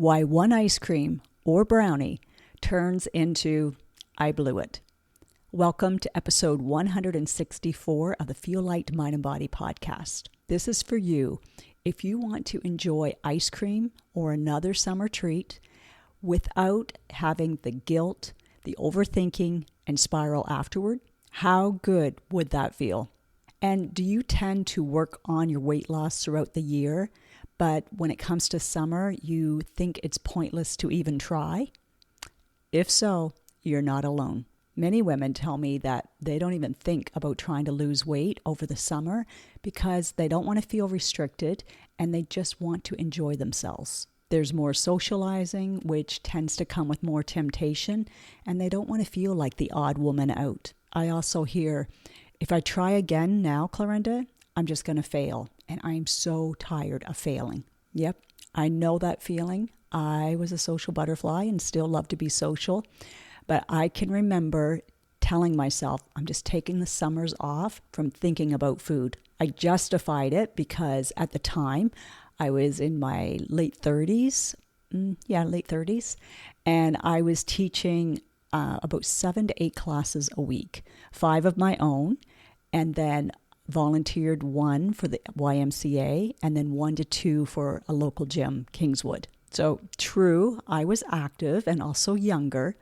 Why one ice cream or brownie turns into I blew it. Welcome to episode 164 of the Feel Light Mind and Body podcast. This is for you if you want to enjoy ice cream or another summer treat without having the guilt, the overthinking, and spiral afterward. How good would that feel? And do you tend to work on your weight loss throughout the year, but when it comes to summer, you think it's pointless to even try? If so, you're not alone. Many women tell me that they don't even think about trying to lose weight over the summer because they don't want to feel restricted and they just want to enjoy themselves. There's more socializing, which tends to come with more temptation, and they don't want to feel like the odd woman out. I also hear, if I try again now, Clarenda, I'm just going to fail. And I'm so tired of failing. Yep, I know that feeling. I was a social butterfly and still love to be social. But I can remember telling myself, I'm just taking the summers off from thinking about food. I justified it because at the time, I was in my late 30s. Late 30s. And I was teaching about 7 to 8 classes a week, 5 of my own, and then volunteered 1 for the YMCA, and then 1 to 2 for a local gym, Kingswood. So true, I was active and also younger,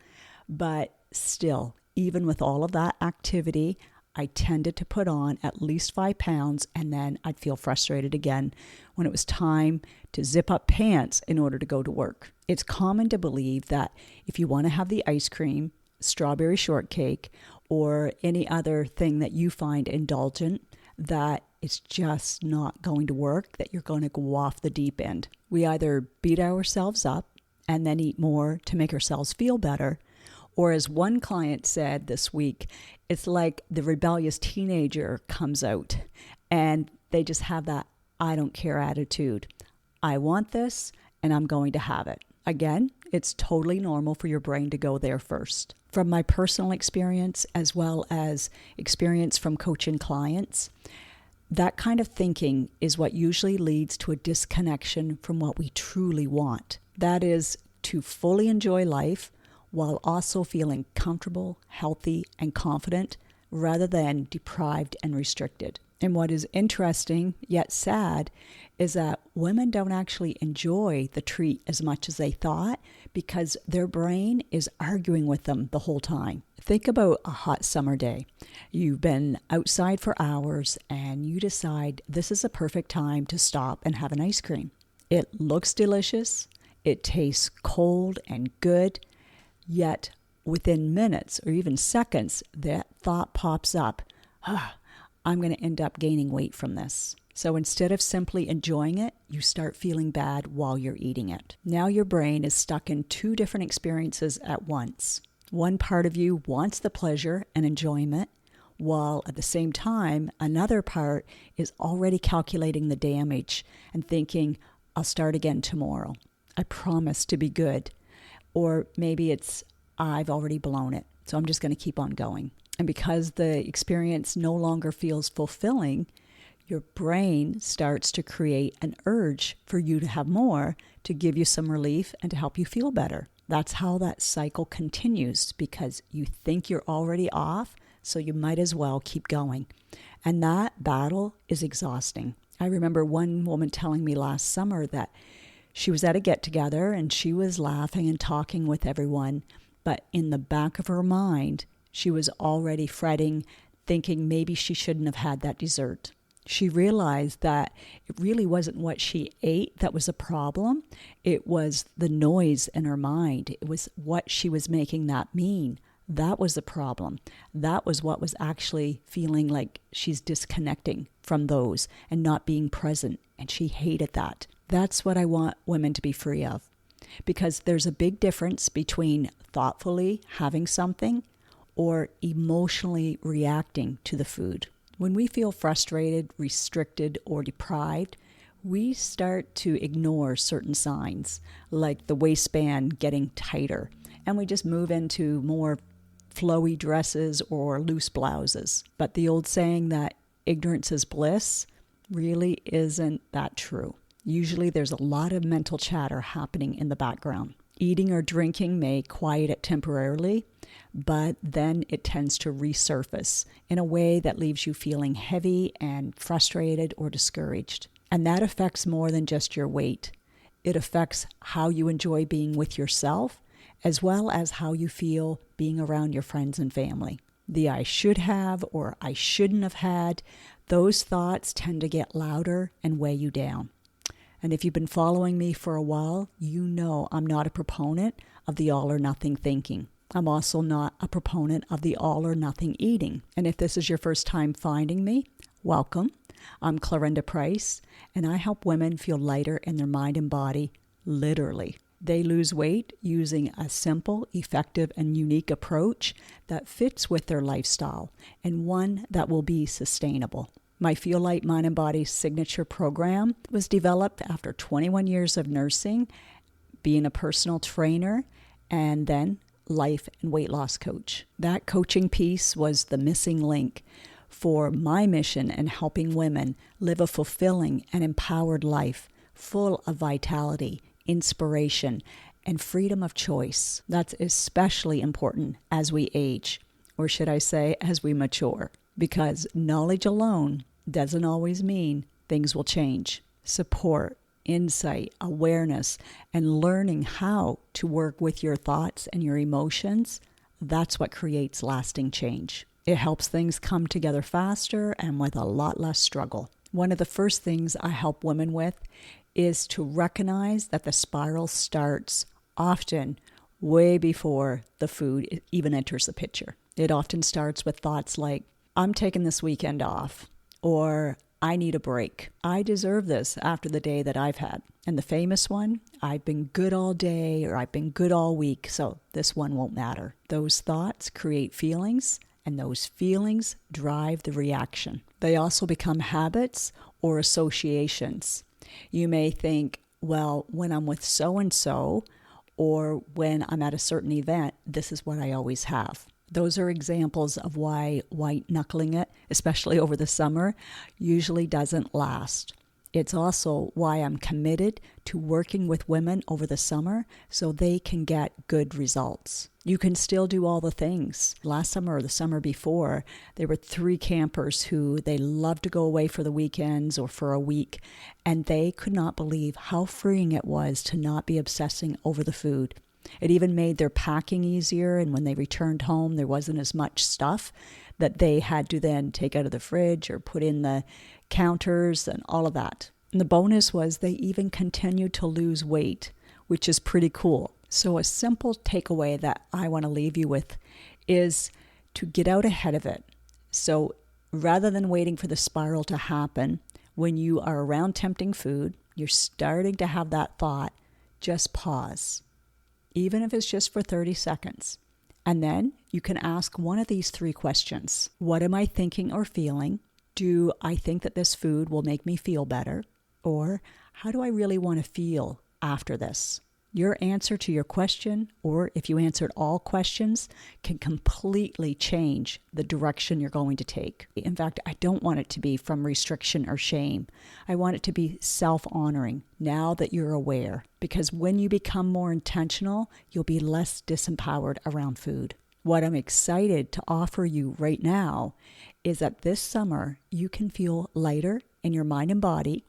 but still, even with all of that activity, I tended to put on at least 5 pounds, and then I'd feel frustrated again when it was time to zip up pants in order to go to work. It's common to believe that if you want to have the ice cream, strawberry shortcake, or any other thing that you find indulgent, that it's just not going to work, that you're going to go off the deep end. We either beat ourselves up and then eat more to make ourselves feel better, or as one client said this week, it's like the rebellious teenager comes out and they just have that I don't care attitude. I want this and I'm going to have it. Again, it's totally normal for your brain to go there first. From my personal experience, as well as experience from coaching clients, that kind of thinking is what usually leads to a disconnection from what we truly want. That is to fully enjoy life while also feeling comfortable, healthy, and confident rather than deprived and restricted. And what is interesting, yet sad, is that women don't actually enjoy the treat as much as they thought because their brain is arguing with them the whole time. Think about a hot summer day. You've been outside for hours and you decide this is a perfect time to stop and have an ice cream. It looks delicious, it tastes cold and good, yet within minutes or even seconds, that thought pops up, I'm going to end up gaining weight from this. So instead of simply enjoying it, you start feeling bad while you're eating it. Now your brain is stuck in 2 different experiences at once. One part of you wants the pleasure and enjoyment, while at the same time, another part is already calculating the damage and thinking, I'll start again tomorrow. I promise to be good. Or maybe it's, I've already blown it, so I'm just going to keep on going. And because the experience no longer feels fulfilling, your brain starts to create an urge for you to have more to give you some relief and to help you feel better. That's how that cycle continues because you think you're already off, so you might as well keep going. And that battle is exhausting. I remember one woman telling me last summer that she was at a get-together and she was laughing and talking with everyone, but in the back of her mind, she was already fretting, thinking maybe she shouldn't have had that dessert. She realized that it really wasn't what she ate that was a problem. It was the noise in her mind. It was what she was making that mean. That was the problem. That was what was actually feeling like she's disconnecting from those and not being present. And she hated that. That's what I want women to be free of. Because there's a big difference between thoughtfully having something or emotionally reacting to the food. When we feel frustrated, restricted, or deprived, we start to ignore certain signs, like the waistband getting tighter, and we just move into more flowy dresses or loose blouses. But the old saying that ignorance is bliss really isn't that true. Usually there's a lot of mental chatter happening in the background. Eating or drinking may quiet it temporarily, but then it tends to resurface in a way that leaves you feeling heavy and frustrated or discouraged. And that affects more than just your weight. It affects how you enjoy being with yourself, as well as how you feel being around your friends and family. The I should have or I shouldn't have had, those thoughts tend to get louder and weigh you down. And if you've been following me for a while, you know I'm not a proponent of the all or nothing thinking. I'm also not a proponent of the all or nothing eating. And if this is your first time finding me, welcome. I'm Clarenda Price, and I help women feel lighter in their mind and body, literally. They lose weight using a simple, effective, and unique approach that fits with their lifestyle and one that will be sustainable. My Feel Light Mind and Body signature program was developed after 21 years of nursing, being a personal trainer, and then life and weight loss coach. That coaching piece was the missing link for my mission in helping women live a fulfilling and empowered life, full of vitality, inspiration, and freedom of choice. That's especially important as we age, or should I say, as we mature, because knowledge alone doesn't always mean things will change. Support, insight, awareness, and learning how to work with your thoughts and your emotions, that's what creates lasting change. It helps things come together faster and with a lot less struggle. One of the first things I help women with is to recognize that the spiral starts often way before the food even enters the picture. It often starts with thoughts like, I'm taking this weekend off, or I need a break. I deserve this after the day that I've had. And the famous one, I've been good all day, or I've been good all week, so this one won't matter. Those thoughts create feelings, and those feelings drive the reaction. They also become habits or associations. You may think, well, when I'm with so-and-so, or when I'm at a certain event, this is what I always have. Those are examples of why white-knuckling it, especially over the summer, usually doesn't last. It's also why I'm committed to working with women over the summer so they can get good results. You can still do all the things. Last summer or the summer before, there were 3 campers who they loved to go away for the weekends or for a week, and they could not believe how freeing it was to not be obsessing over the food. It even made their packing easier, and when they returned home, there wasn't as much stuff that they had to then take out of the fridge or put in the counters and all of that. And the bonus was they even continued to lose weight, which is pretty cool. So a simple takeaway that I want to leave you with is to get out ahead of it. So rather than waiting for the spiral to happen, when you are around tempting food, you're starting to have that thought, just pause. Even if it's just for 30 seconds. And then you can ask one of these 3 questions. What am I thinking or feeling? Do I think that this food will make me feel better? Or how do I really want to feel after this? Your answer to your question, or if you answered all questions, can completely change the direction you're going to take. In fact, I don't want it to be from restriction or shame. I want it to be self-honoring now that you're aware. Because when you become more intentional, you'll be less disempowered around food. What I'm excited to offer you right now is that this summer you can feel lighter in your mind and body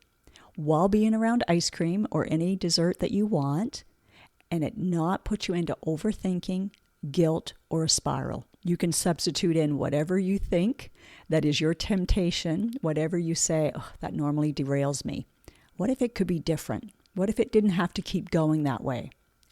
while being around ice cream or any dessert that you want, and it not put you into overthinking, guilt, or a spiral. You can substitute in whatever you think that is your temptation, whatever you say, oh, that normally derails me. What if it could be different? What if it didn't have to keep going that way?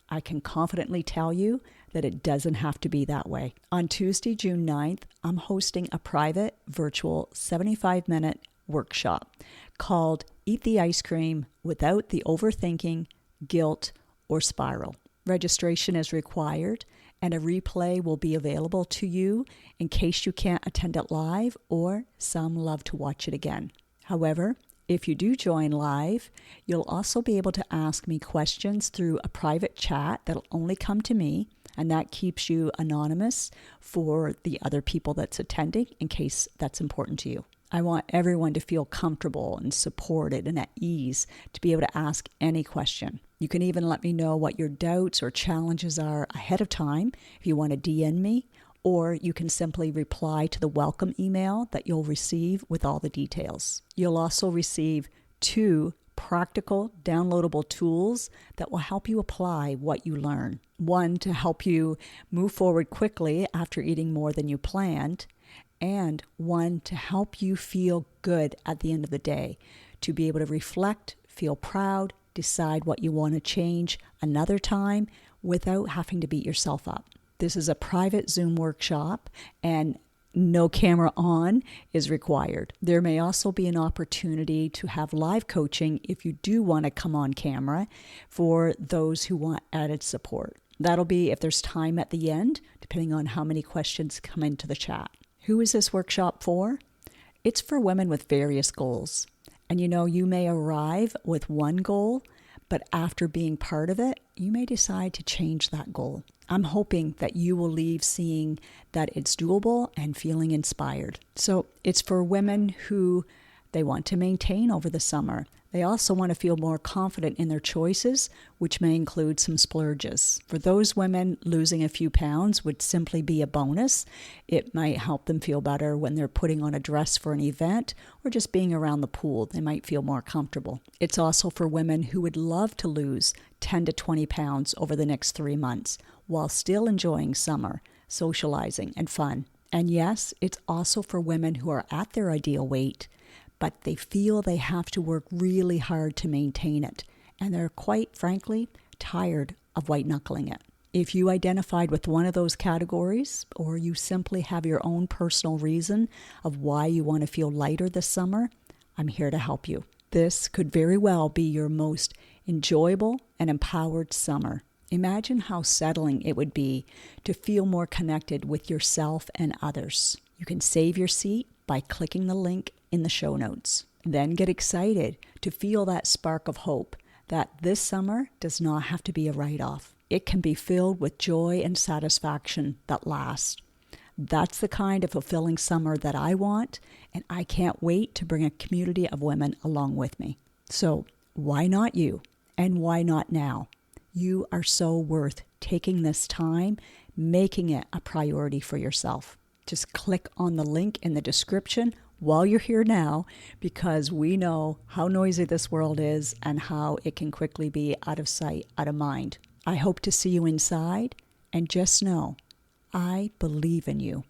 I can confidently tell you that it doesn't have to be that way. On Tuesday, June 9th, I'm hosting a private virtual 75-minute workshop called Eat the Ice Cream Without the Overthinking, Guilt, or Spiral. Registration is required, and a replay will be available to you in case you can't attend it live, or some love to watch it again. However, if you do join live, you'll also be able to ask me questions through a private chat that'll only come to me, and that keeps you anonymous for the other people that's attending in case that's important to you. I want everyone to feel comfortable and supported and at ease to be able to ask any question. You can even let me know what your doubts or challenges are ahead of time if you want to DM me, or you can simply reply to the welcome email that you'll receive with all the details. You'll also receive 2 practical downloadable tools that will help you apply what you learn. One to help you move forward quickly after eating more than you planned, and one to help you feel good at the end of the day, to be able to reflect, feel proud, decide what you want to change another time without having to beat yourself up. This is a private Zoom workshop and no camera on is required. There may also be an opportunity to have live coaching if you do want to come on camera for those who want added support. That'll be if there's time at the end, depending on how many questions come into the chat. Who is this workshop for? It's for women with various goals. And you may arrive with one goal, but after being part of it, you may decide to change that goal. I'm hoping that you will leave seeing that it's doable and feeling inspired. So it's for women who they want to maintain over the summer. They also want to feel more confident in their choices, which may include some splurges. For those women, losing a few pounds would simply be a bonus. It might help them feel better when they're putting on a dress for an event or just being around the pool. They might feel more comfortable. It's also for women who would love to lose 10 to 20 pounds over the next 3 months while still enjoying summer, socializing, and fun. And yes, it's also for women who are at their ideal weight, but they feel they have to work really hard to maintain it. And they're quite frankly tired of white-knuckling it. If you identified with one of those categories, or you simply have your own personal reason of why you want to feel lighter this summer, I'm here to help you. This could very well be your most enjoyable and empowered summer. Imagine how settling it would be to feel more connected with yourself and others. You can save your seat by clicking the link in the show notes. Then get excited to feel that spark of hope that this summer does not have to be a write-off. It can be filled with joy and satisfaction that lasts. That's the kind of fulfilling summer that I want, and I can't wait to bring a community of women along with me. So why not you? And why not now? You are so worth taking this time, making it a priority for yourself. Just click on the link in the description while you're here now, because we know how noisy this world is and how it can quickly be out of sight, out of mind. I hope to see you inside, and just know, I believe in you.